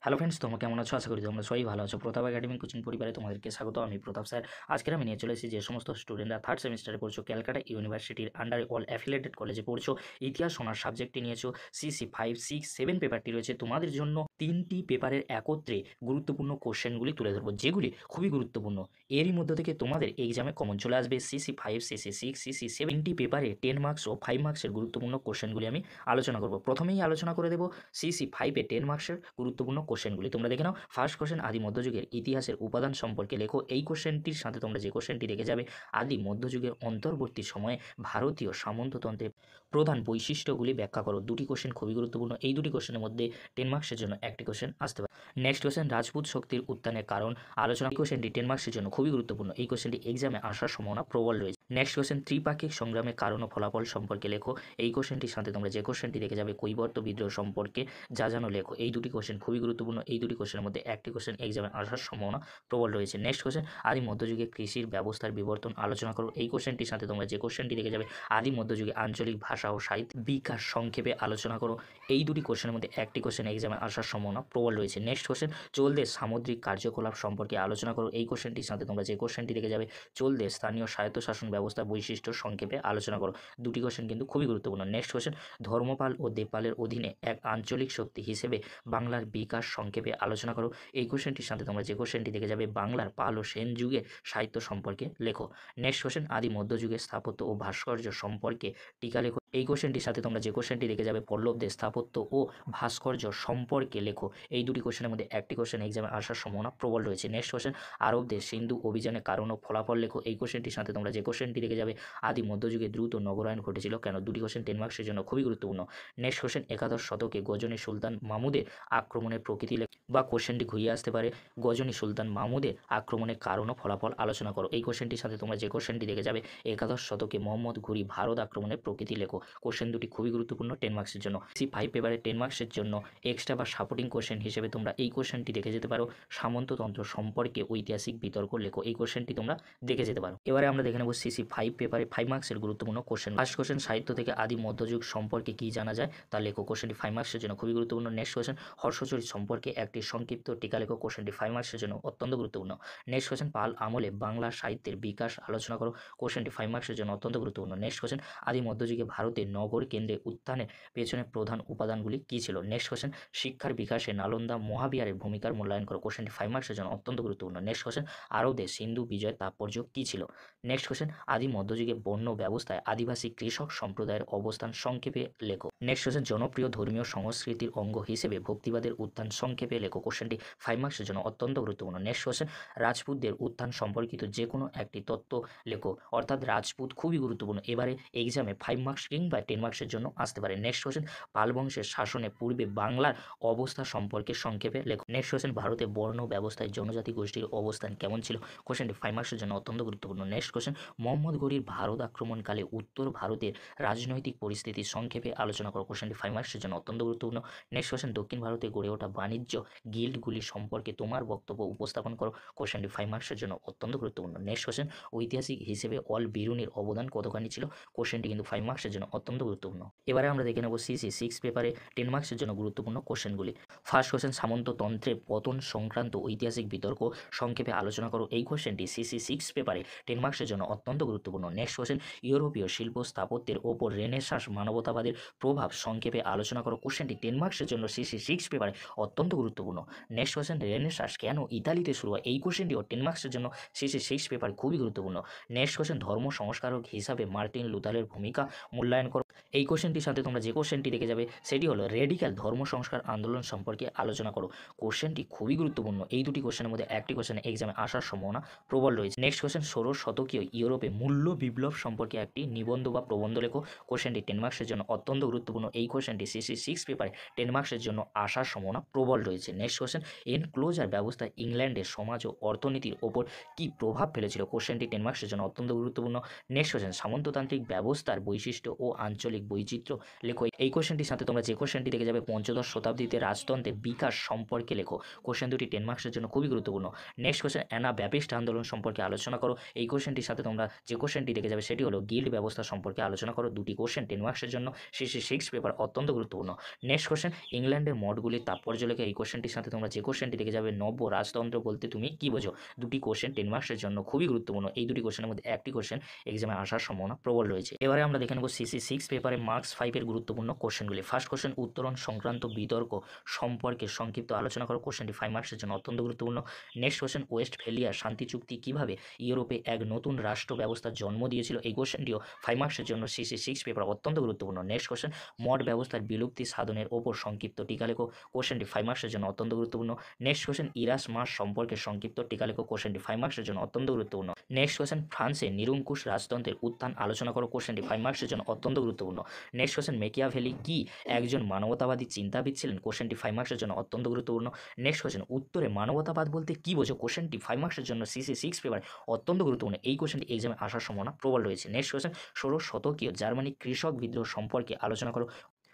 Hello friends, তোমরা কেমন আছো? আশা করি তোমরা সবাই ভালো আছো। প্রতাপ একাডেমি কোচিং পরিবারে তোমাদেরকে স্বাগত। আমি প্রতাপ স্যার। আজকের আমি নিয়ে চলে এসেছি যে সমস্ত স্টুডেন্টরা থার্ড সেমিস্টারে পড়ছো, ক্যালকাটা ইউনিভার্সিটির আন্ডারে অল অ্যাফিলিয়েটেড কলেজে পড়ছো, ইতিহাস ওনার সাবজেক্টটি নিয়েছো, সিসি 5, 6, 7 পেপারটি রয়েছে। তোমাদের জন্য 3টি পেপারের একত্রে গুরুত্বপূর্ণ কোশ্চেনগুলি তুলে ধরবো, যেগুলি খুবই গুরুত্বপূর্ণ। এরই মধ্যে থেকে তোমাদের এক্সামে কমন চলে আসবে সিসি 5, সিসি 6, সিসি 7টি পেপারে 10 মার্কস ও 5 মার্কসের গুরুত্বপূর্ণ কোশ্চেনগুলি আমি আলোচনা করব। প্রথমেই আলোচনা করে দেবো সিসি 5-এ 10 মার্কসের গুরুত্বপূর্ণ কোশ্চেনগুলি। তোমরা দেখে নাও। ফার্স্ট কোশ্চেন, আদি মধ্যযুগের ইতিহাসের উপাদান সম্পর্কে লেখো। এই কোশ্চেনটির সাথে তোমরা যে কোশ্চেনটি দেখে যাবে, আদি মধ্যযুগের অন্তর্বর্তী সময়ে ভারতীয় সামন্ততন্ত্রের প্রধান বৈশিষ্ট্যগুলি ব্যাখ্যা করো। দুটি কোশ্চেন খুবই গুরুত্বপূর্ণ। এই দুটি কোশ্চেনের মধ্যে 10 মার্কসের জন্য একটি কোশ্চেন আসতে পারে। নেক্সট কোশ্চেন, রাজপুত শক্তির উত্থানের কারণ আলোচনা। এই কোশ্চেনটি 10 মার্কসের জন্য খুবই গুরুত্বপূর্ণ। এই কোশ্চেনটি এক্সামে আসার সম্ভাবনা প্রবল রয়েছে। নেক্সট কোশ্চেন, ত্রিপাক্ষিক সংগ্রামের কারণ ও ফলাফল সম্পর্কে লেখো। এই কোশ্চেনটির সাথে তোমরা যে কোশ্চেনটি দেখে যাবে, কৈবর্ত বিদ্রোহ সম্পর্কে যা জানো লেখো। এই দুটি কোশ্চেন খুবই গুরুত্বপূর্ণ। এই দুটি কোশ্চেনের মধ্যে একটি কোশ্চেন এক্সামে আসার সম্ভাবনা প্রবল রয়েছে। নেক্সট কোশ্চেন, আদি মধ্যযুগে কৃষির ব্যবস্থার বিবর্তন আলোচনা করো। এই কোশ্চেনটির সাথে তোমরা যে কোশ্চেনটি দেখে যাবে, আদি মধ্যযুগে আঞ্চলিক ভাষা ও সাহিত্য বিকাশ সংক্ষেপে আলোচনা করো। এই দুটি কোশ্চেনের মধ্যে একটি কোশ্চেন এক্সামে আসার সম্ভাবনা প্রবল রয়েছে। নেক্সট কোশ্চেন, চোলদের সামুদ্রিক কার্যকলাপ সম্পর্কে আলোচনা করো। এই কোশ্চেনটির সাথে তোমরা যে কোশ্চেনটি দেখে যাবে, চোলদের স্থানীয় স্বায়ত্তশাসন ব্যবস্থা বৈশিষ্ট্য সংক্ষেপে আলোচনা করো। দুটি কোশ্চেন কিন্তু খুবই গুরুত্বপূর্ণ। নেক্সট কোশ্চেন, ধর্মপাল ও দেপালের অধীনে এক আঞ্চলিক শক্তি হিসেবে বাংলার বিকাশ সংক্ষেপে আলোচনা করো। এই কোশ্চেনটির সাথে তোমরা যে কোশ্চেনটি দেখে যাবে, বাংলার পাল ও সেন যুগে সাহিত্য সম্পর্কে লেখো। নেক্সট কোশ্চেন, আদি মধ্যযুগের স্থাপত্য ও ভাস্কর্য সম্পর্কে টিকা লেখো। এই কোশ্চেনটির সাথে তোমরা যে কোশ্চেনটি দেখে যাবে, পল্লবদের স্থাপত্য ও ভাস্কর্য সম্পর্কে লেখো। এই দুটি কোশ্চেনের মধ্যে একটি কোশ্চেন এক্সামে আসার সম্ভাবনা প্রবল রয়েছে। নেক্সট কোশ্চেন, আরবদের সিন্ধু অভিযানের কারণ ও ফলাফল লেখো। এই কোশ্চেনটির সাথে তোমরা যে কোশ্চেনটি দেখে যাবে, আদি মধ্যযুগে দ্রুত নগরায়ণ ঘটেছিল কেন। দুটি কোশ্চেন 10 মার্কসের জন্য খুবই গুরুত্বপূর্ণ। নেক্সট কোশ্চেন, একাদশ শতকে গজনী সুলতান মাহমুদের আক্রমণের প্রকৃতি লেখো। বা কোশ্চেনটি ঘুরিয়ে আসতে পারে, গজনী সুলতান মাহমুদের আক্রমণের কারণ ও ফলাফল আলোচনা করো। এই কোশ্চেনটির সাথে তোমরা যে কোশ্চেনটি দেখে যাবে, একাদশ শতকে মোহাম্মদ ঘুরি ভারত আক্রমণের প্রকৃতি লেখো। কোশ্চেন দুটি খুবই গুরুত্বপূর্ণ 10 মার্কসের জন্য। সি 5 পেপারে 10 মার্কসের জন্য এক্সট্রা বা সাপোর্টিং কোশ্চেন হিসেবে তোমরা এই কোশ্চেনটি দেখে যেতে পারো, সামন্ততন্ত্র সম্পর্কে ঐতিহাসিক বিতর্ক লেখো। এই কোশ্চেনটি তোমরা দেখে যেতে পারো। এবারে আমরা দেখে নেব সিসি 5 পেপারে 5 মার্কসের গুরুত্বপূর্ণ কোশ্চেন। ফার্স্ট কোশ্চেন, সাহিত্য থেকে আদি মধ্যযুগ সম্পর্কে কি জানা যায় তা লেখো। কোশ্চেনটি 5 মার্কসের জন্য খুবই গুরুত্বপূর্ণ। নেক্সট কোশ্চেন, হর্ষচরিত সম্পর্কে একটি সংক্ষিপ্ত টিকা লেখো। কোশ্চেনটি 5 মার্কসের জন্য অত্যন্ত গুরুত্বপূর্ণ। নেক্সট কোশ্চেন, পাল আমলে বাংলা সাহিত্যের বিকাশ আলোচনা করো। কোশ্চেনটি 5 মার্কসের জন্য অত্যন্ত গুরুত্বপূর্ণ। নেক্সট কোশ্চেন, আদি মধ্যযুগে ভারতের নগর কেন্দ্রে উত্থানের পেছনে প্রধান উপাদানগুলি কী ছিল। নেক্সট কোশ্চেন, শিক্ষার বিকাশে নালন্দা মহাবিহারের ভূমিকার মূল্যায়ন করো। কোশ্চেনটি 5 মার্কসের জন্য অত্যন্ত গুরুত্বপূর্ণ। নেক্সট কোশ্চেন, আরবদের সিন্ধু বিজয়ের তাৎপর্য কী ছিল। নেক্সট কোশ্চেন, আদি মধ্যযুগে বন্য ব্যবস্থায় আদিবাসী কৃষক সম্প্রদায়ের অবস্থান সংক্ষেপে লেখো। নেক্সট কোশ্চেন, জনপ্রিয় ধর্মীয় সংস্কৃতির অঙ্গ হিসেবে ভক্তিবাদের উত্থান সংক্ষেপে লেখো। কোশ্চেনটি 5 মার্কসের জন্য অত্যন্ত গুরুত্বপূর্ণ। নেক্সট কোশ্চেন, রাজপুতদের উত্থান সম্পর্কিত যে কোনো একটি তত্ত্ব লেখো। অর্থাৎ রাজপুত খুবই গুরুত্বপূর্ণ। এবারে এক্সামে 5 মার্কস কিংবা 10 মার্কসের জন্য আসতে পারে। নেক্সট কোশ্চেন, পাল বংশের শাসনে পূর্বে বাংলার অবস্থা সম্পর্কে সংক্ষেপে লেখো। নেক্সট কোশ্চেন, ভারতে বর্ণ ব্যবস্থায় জনজাতি গোষ্ঠীর অবস্থান কেমন ছিল। কোশ্চেনটি 5 মার্কসের জন্য অত্যন্ত গুরুত্বপূর্ণ। নেক্সট কোশ্চেন, মোহাম্মদ ঘুরির ভারত আক্রমণকালে উত্তর ভারতের রাজনৈতিক পরিস্থিতি সংক্ষেপে আলোচনা করো। কোশ্চেনটি 5 মার্কসের জন্য অত্যন্ত গুরুত্বপূর্ণ। নেক্সট কোশ্চেন, দক্ষিণ ভারতে গড়ে ওঠা বাণিজ্য গিল্ডগুলি সম্পর্কে তোমার বক্তব্য উপস্থাপন করো। কোশ্চেনটি 5 মার্কসের জন্য অত্যন্ত গুরুত্বপূর্ণ। নেক্সট কোশ্চেন, ঐতিহাসিক হিসেবে অল বিরুনির অবদান কতখানি ছিল। কোশ্চেনটি কিন্তু 5 মার্কসের জন্য অত্যন্ত গুরুত্বপূর্ণ। এবারে আমরা দেখে নেব সিসি 6 পেপারে 10 মার্কসের জন্য গুরুত্বপূর্ণ কোশ্চেনগুলি। ফার্স্ট কোশ্চেন, সামন্ততন্ত্রের পতন সংক্রান্ত ঐতিহাসিক বিতর্ক সংক্ষেপে আলোচনা করো। এই কোশ্চেনটি সিসি 6 পেপারে 10 মার্কসের জন্য অত্যন্ত গুরুত্বপূর্ণ। নেক্সট কোশ্চেন, ইউরোপীয় শিল্প স্থাপত্যের ওপর রেনেসাঁস মানবতাবাদের প্রভাব সংক্ষেপে আলোচনা করো। কোশ্চেনটি 10 মার্কসের জন্য সিসি 6 পেপারে অত্যন্ত গুরুত্বপূর্ণ। নেক্সট কোশ্চেন, রেনেসাঁস কেন ইতালিতে শুরু হয়। এই কোশ্চেনটিও 10 মার্কসের জন্য সিসি 6 পেপার খুবই গুরুত্বপূর্ণ। নেক্সট কোশ্চেন, ধর্ম সংস্কারক হিসাবে মার্টিন লুথারের ভূমিকা মূল্যায়ন করো। এই কোশ্চেনটির সাথে তোমরা যে কোশ্চেনটি দেখে যাবে, সেটি হলো রেডিক্যাল ধর্ম সংস্কার আন্দোলন সম্পর্কে আলোচনা করো। কোশ্চেনটি খুবই গুরুত্বপূর্ণ। এই দুটি কোশ্চেনের মধ্যে একটি কোশ্চেন এক্সামে আসার সম্ভাবনা প্রবল রয়েছে। নেক্সট কোশ্চেন, ষোড়শ শতকীয় ইউরোপে মূল্য বিপ্লব সম্পর্কে একটি নিবন্ধ বা প্রবন্ধ লেখো। কোশ্চেনটি 10 মার্কসের জন্য অত্যন্ত গুরুত্বপূর্ণ। এই কোশ্চেনটি সিসি 6 পেপারে 10 মার্কসের জন্য আসার সম্ভাবনা প্রবল রয়েছে। নেক্সট কোশ্চেন, এনক্লোজার ব্যবস্থা ইংল্যান্ডের সমাজ ও অর্থনীতির ওপর কী প্রভাব ফেলেছিল। কোশ্চেনটি 10 মার্কসের জন্য অত্যন্ত গুরুত্বপূর্ণ। নেক্সট কোশ্চেন, সামন্ততান্ত্রিক ব্যবস্থার বৈশিষ্ট্য ও ও আঞ্চলিক বৈচিত্র্য লেখো। এই কোশ্চেনটির সাথে তোমরা যে কোশ্চেনটি দেখে যাবে পঞ্চদশ শতাব্দীতে রাজতন্ত্রের বিকাশ সম্পর্কে লেখো। কোশ্চেন দুটি 10 মার্কসের জন্য খুবই গুরুত্বপূর্ণ। নেক্সট কোশ্চেন অ্যানা ব্যাপিস্ট আন্দোলন সম্পর্কে আলোচনা করো। এই কোশ্চেনটির সাথে তোমরা যে কোশ্চেনটি দেখে যাবে সেটি হলো গিল্ড ব্যবস্থা সম্পর্কে আলোচনা করো। দুটি কোশ্চেন 10 মার্কসের জন্য, সিসি 6 পেপার অত্যন্ত গুরুত্বপূর্ণ। নেক্সট কোশ্চেন ইংল্যান্ডের মঠগুলির তাৎপর্য লেখো। এই কোশ্চেনটির সাথে তোমরা যে কোশ্চেনটি দেখে যাবে নব্য রাজতন্ত্র বলতে তুমি কি বোঝো। দুটি কোশ্চেন 10 মার্কসের জন্য খুবই গুরুত্বপূর্ণ। এই দুটি কোশ্চেনের মধ্যে একটি কোশ্চেন এক্সামে আসার সম্ভাবনা প্রবল রয়েছে। এবারে আমরা দেখে নেব সিসি 6 পেপারে মার্কস 5 এর গুরুত্বপূর্ণ কোশ্চেনগুলি। ফার্স্ট কোশ্চেন উত্তরণ সংক্রান্ত বিতর্ক সম্পর্কে সংক্ষিপ্ত আলোচনা করো। কোশ্চেনটি 5 মার্কসের জন্য অত্যন্ত গুরুত্বপূর্ণ। নেক্সট কোশ্চেন ওয়েস্টফেলিয়া শান্তি চুক্তি কিভাবে ইউরোপে এক নতুন রাষ্ট্র ব্যবস্থার জন্ম দিয়েছিল। এই কোশ্চেনটিও 5 মার্কসের জন্য সিসি 6 পেপার অত্যন্ত গুরুত্বপূর্ণ। নেক্সট কোশ্চেন মঠ ব্যবস্থার বিলুপ্তি সাধনের ওপর সংক্ষিপ্ত টিকা লেখো। কোশ্চেনটি 5 মার্কসের জন্য অত্যন্ত গুরুত্বপূর্ণ। নেক্সট কোশ্চেন ইরাসমাস সম্পর্কে সংক্ষিপ্ত টিকা লেখো। কোশ্চেনটি 5 মার্কসের জন্য অত্যন্ত গুরুত্বপূর্ণ। নেক্সট কোশ্চেন ফ্রান্সে নিরঙ্কুশ রাজতন্ত্রের উত্থান আলোচনা করো। কোশ্চেনটি 5 মার্কসের জন্য অত্যন্ত গুরুত্বপূর্ণ। নেক্সট কোশ্চেন মেকিয়াভেলি কি একজন মানবতাবাদী চিন্তাবিদ ছিলেন। কোশ্চেনটি 5 মার্কসের জন্য অত্যন্ত গুরুত্বপূর্ণ। নেক্সট কোশ্চেন উত্তরে মানবতাবাদ বলতে কি বোঝো। কোশ্চেনটি 5 মার্কসের জন্য সিসি 6 পেপার অত্যন্ত গুরুত্বপূর্ণ। এই কোশ্চেনটি এক্সামে আসার সম্ভাবনা প্রবল রয়েছে। নেক্সট কোশ্চেন 16 শতকীয় জার্মানি কৃষক বিদ্রোহ সম্পর্কে আলোচনা করো।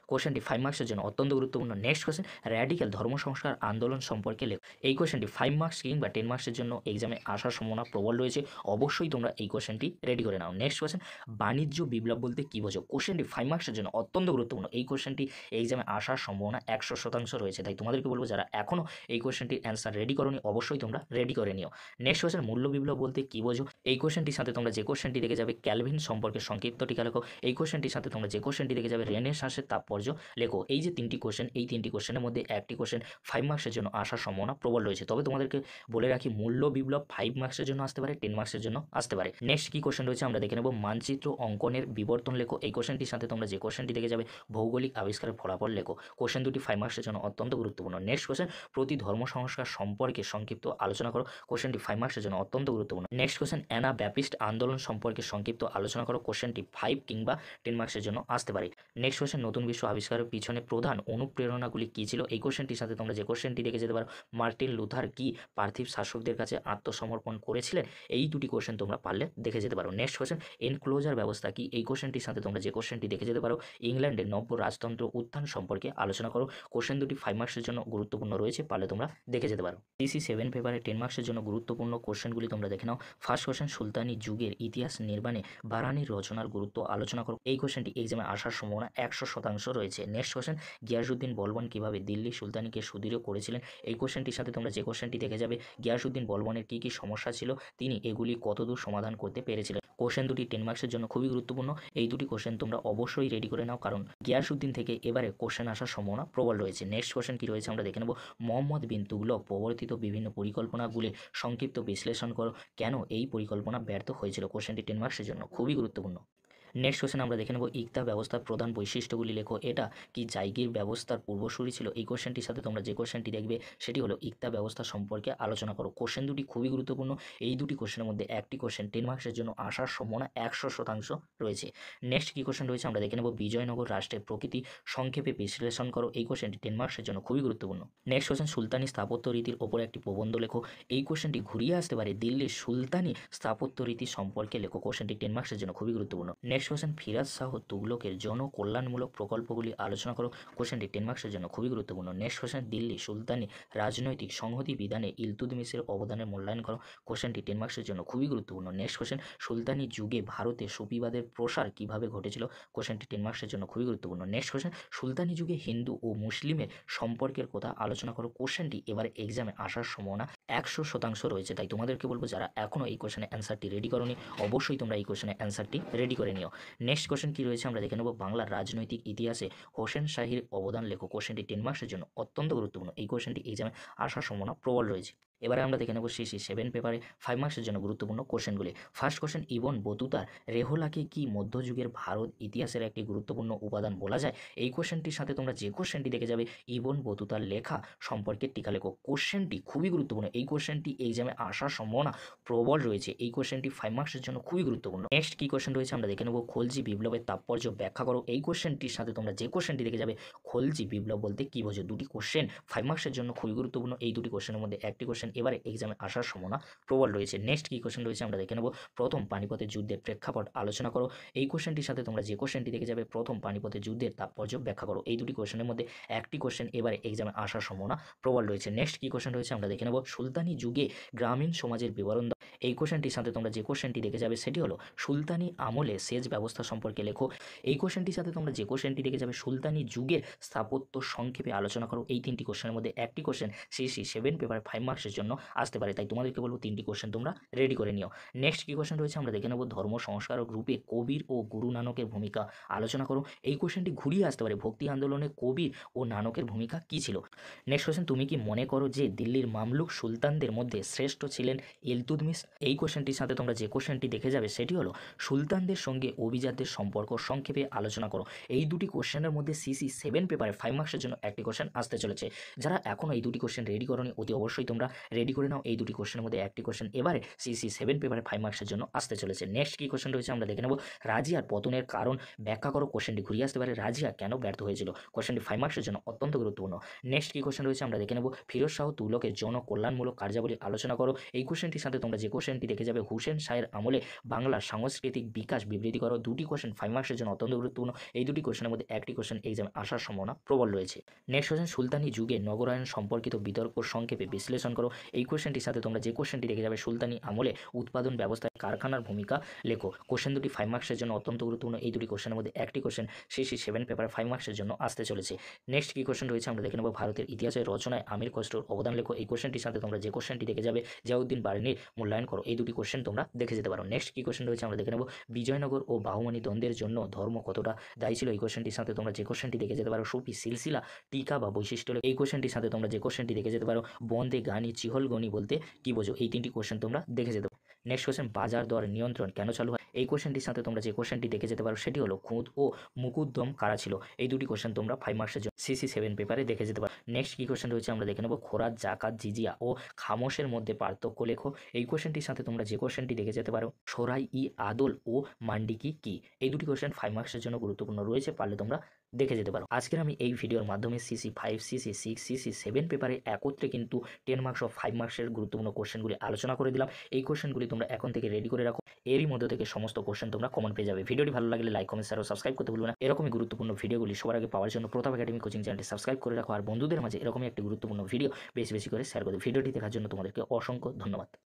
কোশ্চেনটি 5 মার্কসের জন্য অত্যন্ত গুরুত্বপূর্ণ। নেক্সট কোশ্চেন র্যাডিক্যাল ধর্ম সংস্কার আন্দোলন সম্পর্কে লেখো। এই কোশ্চেনটি 5 মার্কস কিংবা 10 মার্কসের জন্য এক্সামে আসার সম্ভাবনা প্রবল রয়েছে। অবশ্যই তোমরা এই কোশ্চেনটি রেডি করে নাও। নেক্সট কোশ্চেন বাণিজ্য বিপ্লব বলতে কী বোঝো। কোশ্চেনটি 5 মার্কসের জন্য অত্যন্ত গুরুত্বপূর্ণ। এই কোশ্চেনটি এক্সামে আসার সম্ভাবনা 100% রয়েছে। তাই তোমাদেরকে বলবো যারা এখনও এই কোশ্চেনটির অ্যান্সার রেডি করোনি অবশ্যই তোমরা রেডি করে নিও। নেক্সট কোশ্চেন মূল্য বিপ্লব বলতে কী বোঝো। এই কোশ্চেনটির সাথে তোমরা যে কোশ্চেনটি দেখে যাবে ক্যালভিন সম্পর্কে সংক্ষিপ্ত টিকা লেখো। এই কোশ্চেনটির সাথে তোমরা যে কোশ্চেনটি দেখে যাবে রেনেসাঁসের তাৎপর্য লেখো। এই যে তিনটি কোশ্চেন, এই তিনটি কোশ্চেনের মধ্যে একটি কোশ্চেন 5 মার্কসের জন্য আসার সম্ভাবনা প্রবল রয়েছে। তবে তোমাদেরকে বলে রাখি মূল্য বিপ্লব 5 মার্কসের জন্য আসতে পারে, 10 মার্কসের জন্য আসতে পারে। নেক্সট কি কোশ্চেন রয়েছে আমরা দেখে নেব মানচিত্র অঙ্কনের বিবর্তন লেখো। এই কোশ্চেনটির সাথে তোমরা যে কোশ্চেনটি দেখে যাবে ভৌগোলিক আবিষ্কারের ফলাফল লেখো। কোশ্চেন দুটি 5 মার্কসের জন্য অত্যন্ত গুরুত্বপূর্ণ। নেক্সট কোশ্চেন প্রতি ধর্ম সংস্কার সম্পর্কে সংক্ষিপ্ত আলোচনা করো। কোশ্চেনটি 5 মার্কসের জন্য অত্যন্ত গুরুত্বপূর্ণ। নেক্সট কোশ্চেন অ্যানা ব্যাপিস্ট আন্দোলন সম্পর্কে সংক্ষিপ্ত আলোচনা করো। কোশ্চেনটি 5 কিংবা 10 মার্কসের জন্য আসতে পারে। নেক্সট কোশ্চেন নতুন বিশ্ব আবিষ্কারের পিছনে প্রধান অনুপ্রেরণাগুলি কী ছিল। এই কোশ্চেনটির সাথে তোমরা যে কোশ্চেনটি দেখে যেতে পারো মার্টিন লুথার কি পার্থিব শাসকদের কাছে আত্মসমর্পণ করেছিলেন। এই দুটি কোশ্চেন তোমরা পারলে দেখে যেতে পারো। নেক্সট কোশ্চেন এনক্লোজার ব্যবস্থা কি। এই কোশ্চেনটির সাথে তোমরা যে কোশ্চেনটি দেখে যেতে পারো ইংল্যান্ডের নব্য রাজতন্ত্র উত্থান সম্পর্কে আলোচনা করো। কোশ্চেন দুটি 5 মার্কসের জন্য গুরুত্বপূর্ণ রয়েছে, পারলে তোমরা দেখে যেতে পারো। সিসি 7 পেপারে 10 মার্কসের জন্য গুরুত্বপূর্ণ কোশ্চেনগুলি তোমরা দেখে নাও। ফার্স্ট কোশ্চেন সুলতানি যুগের ইতিহাস নির্মাণে বারানির রচনার গুরুত্ব আলোচনা করো। এই কোশ্চেনটি এক্সামে আসার সম্ভাবনা 100% রয়েছে। নেক্সট কোশ্চেন গিয়াসউদ্দিন বলবন কিভাবে দিল্লি সুলতানিকে সুদৃঢ় করেছিলেন। এই কোশ্চেনটির সাথে তোমরা যে কোশ্চেনটি দেখে যাবে গিয়াসউদ্দিন বলবনের কী কী সমস্যা ছিল, তিনি এগুলি কতদূর সমাধান করতে পেরেছিলেন। কোশ্চেন দুটি 10 মার্কসের জন্য খুবই গুরুত্বপূর্ণ। এই দুটি কোশ্চেন তোমরা অবশ্যই রেডি করে নাও, কারণ গিয়াসউদ্দিন থেকে এবারে কোশ্চেন আসার সম্ভাবনা প্রবল রয়েছে। নেক্সট কোশ্চেন কি রয়েছে আমরা দেখে নেব মোহাম্মদ বিন তুগলক প্রবর্তিত বিভিন্ন পরিকল্পনাগুলি সংক্ষিপ্ত বিশ্লেষণ করো। কেন এই পরিকল্পনা ব্যর্থ হয়েছিল। কোশ্চেনটি 10 মার্কসের জন্য খুবই গুরুত্বপূর্ণ। নেক্সট কোশ্চেন আমরা দেখে নেব ইকতা ব্যবস্থার প্রধান বৈশিষ্ট্যগুলি লেখো। এটা কি জায়গির ব্যবস্থার পূর্বসূরি ছিল। এই কোশ্চেনটির সাথে তোমরা যে কোশ্চেনটি দেখবে সেটি হলো ইকতা ব্যবস্থা সম্পর্কে আলোচনা করো। কোশ্চেন দুটি খুবই গুরুত্বপূর্ণ। এই দুটি কোশ্চেনের মধ্যে একটি কোশ্চেন 10 মার্কসের জন্য আসার সম্ভাবনা 100% রয়েছে। নেক্সট কি কোশ্চেন রয়েছে আমরা দেখে নেব বিজয়নগর রাষ্ট্রের প্রকৃতি সংক্ষেপে বিশ্লেষণ করো। এই কোশ্চেনটি 10 মার্কসের জন্য খুবই গুরুত্বপূর্ণ। নেক্সট কোশ্চেন সুলতানি স্থাপত্য রীতির ওপর একটি প্রবন্ধ লেখো। এই কোশ্চেনটি ঘুরিয়ে আসতে পারে দিল্লির সুলতানি স্থাপত্য রীতি সম্পর্কে লেখো। কোশ্চেনটি 10 মার্কসের জন্য খুবই গুরুত্বপূর্ণ। নেক্সট কোশ্চেন ফিরাজ শাহ তুগলকের জনকল্যাণমূলক প্রকল্পগুলি আলোচনা করো। কোশ্চেনটি 10 মার্কসের জন্য খুবই গুরুত্বপূর্ণ। নেক্সট কোশ্চেন দিল্লি সুলতানি রাজনৈতিক সংহতি বিধানে ইলতুৎমিশের অবদানের মূল্যায়ন করো। কোশ্চেনটি 10 মার্কসের জন্য খুবই গুরুত্বপূর্ণ। নেক্সট কোশ্চেন সুলতানি যুগে ভারতে সুফিবাদের প্রসার কিভাবে ঘটেছিল। কোশ্চেনটি 10 মার্কসের জন্য খুবই গুরুত্বপূর্ণ। নেক্সট কোশ্চেন সুলতানি যুগে হিন্দু ও মুসলিমের সম্পর্কের কথা আলোচনা করো। কোশ্চেনটি এবার এক্সামে আসার সম্ভাবনা 100% রয়েছে। তাই তোমাদেরকে বলবো যারা এখনও এই কোশ্চেনের অ্যান্সারটি রেডি করোনি অবশ্যই তোমরা এই কোশ্চেনের অ্যান্সারটি রেডি করে নিও। নেক্সট কোশ্চেন কি রয়েছে আমরা দেখে নেব বাংলার রাজনৈতিক ইতিহাসে হোসেন শাহীর অবদান লেখো। কোশ্চেনটি 10 মার্কসের জন্য অত্যন্ত গুরুত্বপূর্ণ। এই কোশ্চেনটি এক্সামে আসার সম্ভাবনা প্রবল রয়েছে। এবারে আমরা দেখে নেব সিসি 7 পেপারে 5 মার্কসের জন্য গুরুত্বপূর্ণ কোশ্চেনগুলি। ফার্স্ট কোশ্চেন ইবন বতুতার রেহলাকে কি মধ্যযুগের ভারত ইতিহাসের একটি গুরুত্বপূর্ণ উপাদান বলা যায়। এই কোশ্চেনটির সাথে তোমরা যে কোশ্চেনটি দেখে যাবে ইবন বতুতার লেখা সম্পর্কে টিকা লেখো। কোশ্চেনটি খুবই গুরুত্বপূর্ণ। এই কোশ্চেনটি এক্সামে আসার সম্ভাবনা প্রবল রয়েছে। এই কোশ্চেনটি 5 মার্কসের জন্য খুবই গুরুত্বপূর্ণ। নেক্সট কি কোশ্চেন রয়েছে আমরা দেখে নেব খলজি বিপ্লবের তাৎপর্য ব্যাখ্যা করো। এই কোশ্চেনটির সাথে তোমরা যে কোশ্চেনটি দেখে যাবে খলজি বিপ্লব বলতে কি বোঝো। দুটি কোশ্চেন 5 মার্কসের জন্য খুবই গুরুত্বপূর্ণ। এই দুটি কোশ্চেনের মধ্যে একটি কোশ্চেন এবারে এক্সামে আসার সম্ভাবনা প্রবল রয়েছে। নেক্সট কী কোশ্চেন রয়েছে আমরা দেখে নেব। প্রথম পানিপথের যুদ্ধের প্রেক্ষাপট আলোচনা করো। এই কোশ্চেনটির সাথে তোমরা যে কোশ্চেনটি দেখে যাবে প্রথম পানিপথের যুদ্ধের তাৎপর্য ব্যাখ্যা করো। এই দুটি কোশ্চেনের মধ্যে একটি কোশ্চেন এবারে এক্সামে আসার সম্ভাবনা প্রবল রয়েছে। নেক্সট কী কোশ্চেন রয়েছে আমরা দেখে নেব। সুলতানি যুগে গ্রামীণ সমাজের বিবরণ দাও। এই কোশ্চেনটির সাথে তোমরা যে কোশ্চেনটি দেখে যাবে সেটি হলো সুলতানি আমলে সেচ ব্যবস্থা সম্পর্কে লেখো। এই কোশ্চেনটির সাথে তোমরা যে কোশ্চেনটি দেখে যাবে সুলতানি যুগের স্থাপত্য সংক্ষেপে আলোচনা করো। এই তিনটি কোশ্চেনের মধ্যে একটি কোশ্চেন সিসি 7 পেপার 5 মার্কসের জন্য আসতে পারে, তাই তোমাদেরকে বলবো তিনটি কোশ্চেন তোমরা রেডি করে নিও। নেক্সট কী কোশ্চেন রয়েছে আমরা দেখে নেব। ধর্ম সংস্কারক রূপে কবির ও গুরু নানকের ভূমিকা আলোচনা করো। এই কোশ্চেনটি ঘুরিয়ে আসতে পারে ভক্তি আন্দোলনে কবির ও নানকের ভূমিকা কী ছিল। নেক্সট কোশ্চেন, তুমি কি মনে করো যে দিল্লির মামলুক সুলতানদের মধ্যে শ্রেষ্ঠ ছিলেন ইলতুৎমিশ। এই কোশ্চেনটির সাথে তোমরা যে কোশ্চেনটি দেখে যাবে সেটি হলো সুলতানদের সঙ্গে অভিজাতদের সম্পর্ক সংক্ষেপে আলোচনা করো। এই দুটি কোশ্চেনের মধ্যে সিসি 7 পেপারে 5 মার্কসের জন্য একটি কোশ্চেন আসতে চলেছে। যারা এখনও এই দুটি কোশ্চেন রেডি করোনি অতি অবশ্যই তোমরা রেডি করে নাও। এই দুটি কোশ্চেনের মধ্যে একটি কোশ্চেন এবারে সিসি 7 পেপারে 5 মার্কসের জন্য আসতে চলেছে। নেক্সট কী কোশ্চেন রয়েছে আমরা দেখে নেব। রাজিয়ার পতনের কারণ ব্যাখ্যা করো। কোশ্চেনটি ঘুরিয়ে আসতে পারে রাজিয়া কেন ব্যর্থ হয়েছিল। কোশ্চেনটি 5 মার্কসের জন্য অত্যন্ত গুরুত্বপূর্ণ। নেক্সট কী কোশ্চেন রয়েছে আমরা দেখে নেব। ফিরোজ শাহ তুগলকের জনকল্যাণমূলক কার্যাবলী আলোচনা করো। এই কোশ্চেনটির সাথে তোমরা যে কোশ্চেনটি দেখে যাবে হুসেন শাহের আমলে বাংলার সাংস্কৃতিক বিকাশ বিবৃতি করো। দুটি কোশ্চেন 5 মার্কসের জন্য অত্যন্ত গুরুত্বপূর্ণ। এই দুটি কোশ্চেনের মধ্যে একটি কোশ্চেন এক্সামে আসার সম্ভাবনা প্রবল রয়েছে। নেক্সট কোশ্চেন, সুলতানি যুগে নগরায়ণ সম্পর্কিত বিতর্ক সংক্ষেপে বিশ্লেষণ করো। এই কোশ্চেনটির সাথে তোমরা যে কোশ্চেনটি দেখে যাবে সুলতানি আমলে উৎপাদন ব্যবস্থায় কারখানার ভূমিকা লেখো। কোশ্চেন দুটি 5 মার্কসের জন্য অত্যন্ত গুরুত্বপূর্ণ। এই দুটি কোশ্চেনের মধ্যে একটি কোশ্চেন সিসি 7 পেপার 5 মার্কসের জন্য আসতে চলেছে। নেক্সট কী কোশ্চেন রয়েছে আমরা দেখে নেব। ভারতের ইতিহাসের রচনায় আমির খসরুর অবদান লেখো। এই কোশ্চেনটির সাথে তোমরা যে কোশ্চেনটি দেখে যাবে জিয়াউদ্দিন বার্নির মূল্যায়ন করো। এই দুটি কোশ্চেন তোমরা দেখে যেতে পারো। নেক্সট কী কোশ্চেন রয়েছে আমরা দেখে নেব। বিজয়নগর ও বাহুমনি দ্বন্দ্বের জন্য ধর্ম কতটা দায়ী ছিল। এই কোশ্চেনটির সাথে তোমরা যে কোশ্চেনটি দেখে যেতে পারো সুফি সিলসিলা টিকা বা বৈশিষ্ট্য। এই কোশ্চেনটির সাথে তোমরা যে কোশ্চেনটি দেখে যেতে পারো বন্দে গানি চিহলগনি বলতে কি বোঝো। এই তিনটি কোশ্চেন তোমরা দেখে যেতে পারো। নেক্সট কোশ্চেন, বাজার দর নিয়ন্ত্রণ কেন চালু হয়। এই কোশ্চেনটির সাথে তোমরা যে কোশ্চেনটি দেখে যেতে পারো সেটি হলো খুঁত ও মুকুদ্দম কারা ছিল। এই দুটি কোশ্চেন তোমরা 5 মার্কসের জন্য সিসি 7 পেপারে দেখে যেতে পারো। নেক্সট কী কোশ্চেন রয়েছে আমরা দেখে নেব। খোরাত জাকাত জিজিয়া ও খামোশের মধ্যে পার্থক্য লেখো। এই কোশ্চেনটির সাথে তোমরা যে কোশ্চেনটি দেখে যেতে পারো সরাই ই আদল ও মান্ডিকি কি। এই দুটি কোশ্চেন 5 মার্কসের জন্য গুরুত্বপূর্ণ রয়েছে, পারলে তোমরা দেখে যেতে পারো। আজকের আমি এই ভিডিওর মাধ্যমে সিসি 5 সিসি 6 সিসি 7 পেপারে একত্রে কিন্তু 10 মার্কস ও 5 মার্কসের গুরুত্বপূর্ণ কোশ্চেনগুলি আলোচনা করে দিলাম। এই কোশ্চেনগুলি তোমরা এখন থেকে রেডি করে রাখো। এরই মধ্যে থেকে সমস্ত কোশ্চেন তোমরা কমন পেয়ে যাবে। ভিডিওটি ভালো লাগলে লাইক কমেন্ট শেয়ার ও সাবস্ক্রাইব করতে ভুলবে না। এরকমই গুরুত্বপূর্ণ ভিডিওগুলি সবার আগে পাওয়ার জন্য প্রতাপ একাডেমি কোচিং চ্যানেলটি সাবস্ক্রাইব করে রাখো। আর বন্ধুদের মাঝে এরকমই একটি গুরুত্বপূর্ণ ভিডিও বেশি বেশি করে শেয়ার করো। ভিডিওটি দেখার জন্য তোমাদেরকে অসংখ্য ধন্যবাদ।